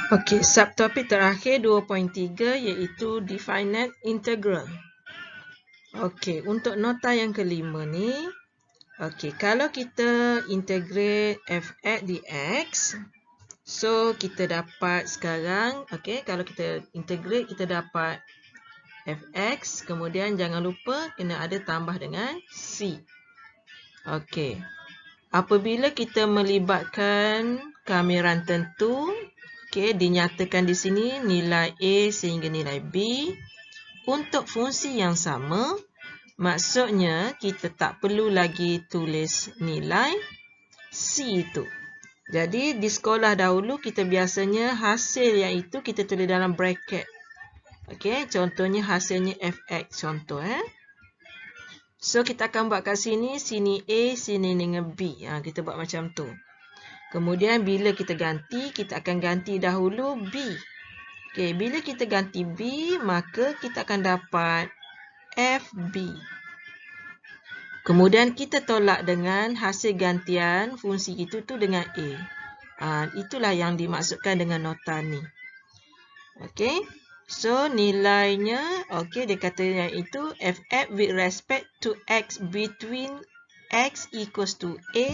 Okey, subtopik terakhir 2.3 iaitu definite integral. Okey, untuk nota yang kelima ni, okey, kalau kita integrate f(x) dx, so kita dapat sekarang, okey, kalau kita integrate kita dapat fx, kemudian jangan lupa kena ada tambah dengan c. Okey. Apabila kita melibatkan kamiran tentu, okey, dinyatakan di sini nilai A sehingga nilai B untuk fungsi yang sama, maksudnya kita tak perlu lagi tulis nilai C itu. Jadi di sekolah dahulu kita biasanya hasil yang itu kita tulis dalam bracket. Okey, contohnya hasilnya fx contoh So kita akan buat kat sini, sini A, sini dengan B. Kita buat macam tu. Kemudian bila kita ganti, kita akan ganti dahulu B. Okey, bila kita ganti B, maka kita akan dapat FB. Kemudian kita tolak dengan hasil gantian fungsi itu tu dengan A. Itulah yang dimaksudkan dengan nota ni. Okey. So nilainya, okey, dia kata yang itu fx with respect to x between x equals to A.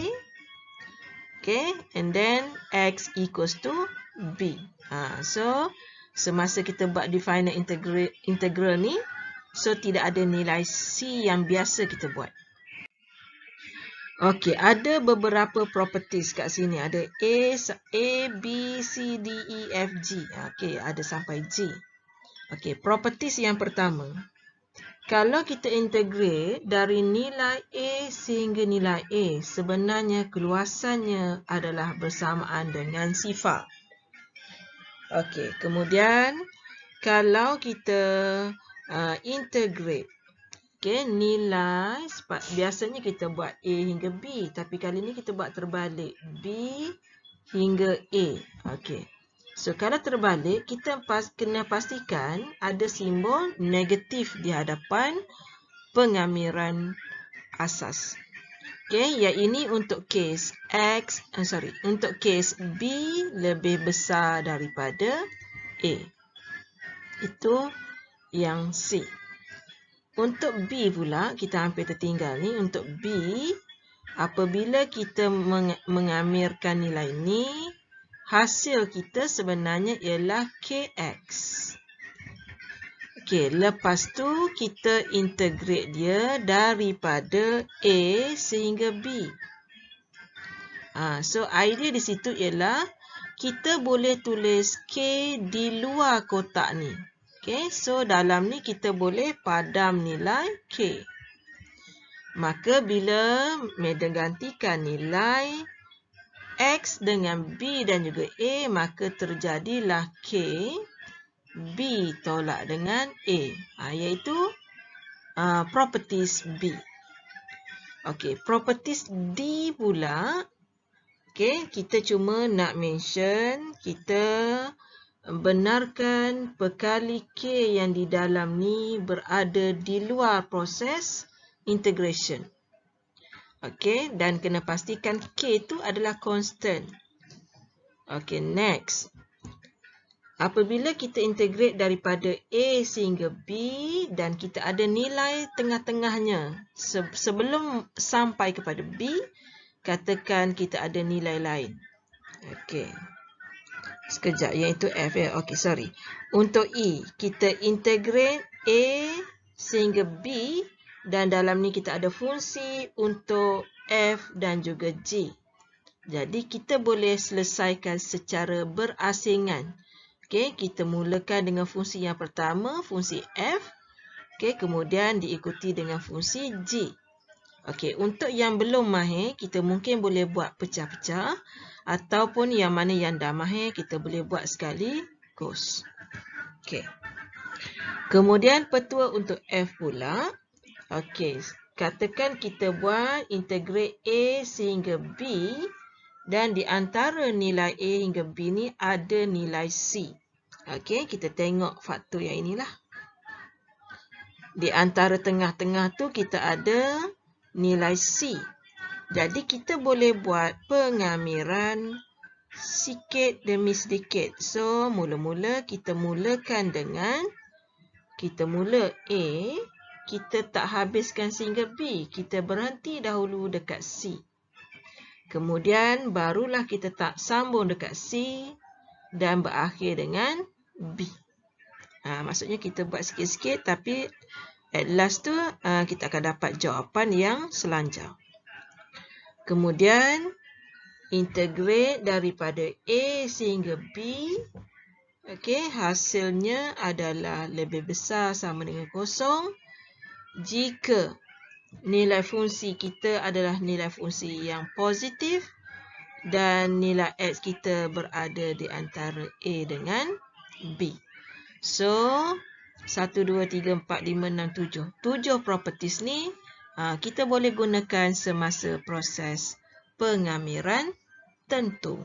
Okay, and then x equals to B. So, semasa kita buat definite integral ni, so tidak ada nilai C yang biasa kita buat. Okey, ada beberapa properties kat sini. Ada A, B, C, D, E, F, G. Okey, ada sampai G. Okey, properties yang pertama. Kalau kita integrate dari nilai A sehingga nilai A, sebenarnya keluasannya adalah bersamaan dengan sifar. Okey, kemudian kalau kita integrate, okey, nilai, biasanya kita buat A hingga B, tapi kali ni kita buat terbalik, B hingga A. Okey. So, kalau terbalik, kita kena pastikan ada simbol negatif di hadapan pengamiran asas. Okey, yang ini untuk kes untuk kes B lebih besar daripada A. Itu yang C. Untuk B pula, kita hampir tertinggal ni. Untuk B, apabila kita mengamirkan nilai ni, hasil kita sebenarnya ialah KX. Okey, lepas tu kita integrate dia daripada A sehingga B. So, idea di situ ialah kita boleh tulis K di luar kotak ni. Okey, so dalam ni kita boleh padam nilai K. Maka bila Madam gantikan nilai X dengan B dan juga A, maka terjadilah K, B tolak dengan A. Iaitu properties B. Okey, properties D pula. Okey, kita cuma nak mention, kita benarkan perkali K yang di dalam ni berada di luar proses integration. Okey, dan kena pastikan K itu adalah constant. Okey, next. Apabila kita integrate daripada A sehingga B dan kita ada nilai tengah-tengahnya sebelum sampai kepada B, katakan kita ada nilai lain. Okey. Sekejap, iaitu F ya. Okey, sorry. Untuk E, kita integrate A sehingga B dan dalam ni kita ada fungsi untuk F dan juga G. Jadi kita boleh selesaikan secara berasingan. Okey, kita mulakan dengan fungsi yang pertama, fungsi F. Okey, kemudian diikuti dengan fungsi G. Okey, untuk yang belum mahir, kita mungkin boleh buat pecah-pecah ataupun yang mana yang dah mahir, kita boleh buat sekaligus. Okey. Kemudian petua untuk F pula. Okey, katakan kita buat integrate A sehingga B dan di antara nilai A hingga B ni ada nilai C. Okey, kita tengok faktor yang inilah. Di antara tengah-tengah tu kita ada nilai C. Jadi kita boleh buat pengamiran sikit demi sedikit. So, mula-mula kita mulakan dengan kita mula A, kita tak habiskan sehingga B. Kita berhenti dahulu dekat C. Kemudian, barulah kita tak sambung dekat C dan berakhir dengan B. Maksudnya kita buat sikit-sikit tapi at last tu kita akan dapat jawapan yang selanjar. Kemudian, integrate daripada A sehingga B. Okey, hasilnya adalah lebih besar sama dengan kosong jika nilai fungsi kita adalah nilai fungsi yang positif dan nilai X kita berada di antara A dengan B. So, 1, 2, 3, 4, 5, 6, 7. 7 properties ni kita boleh gunakan semasa proses pengamiran tentu.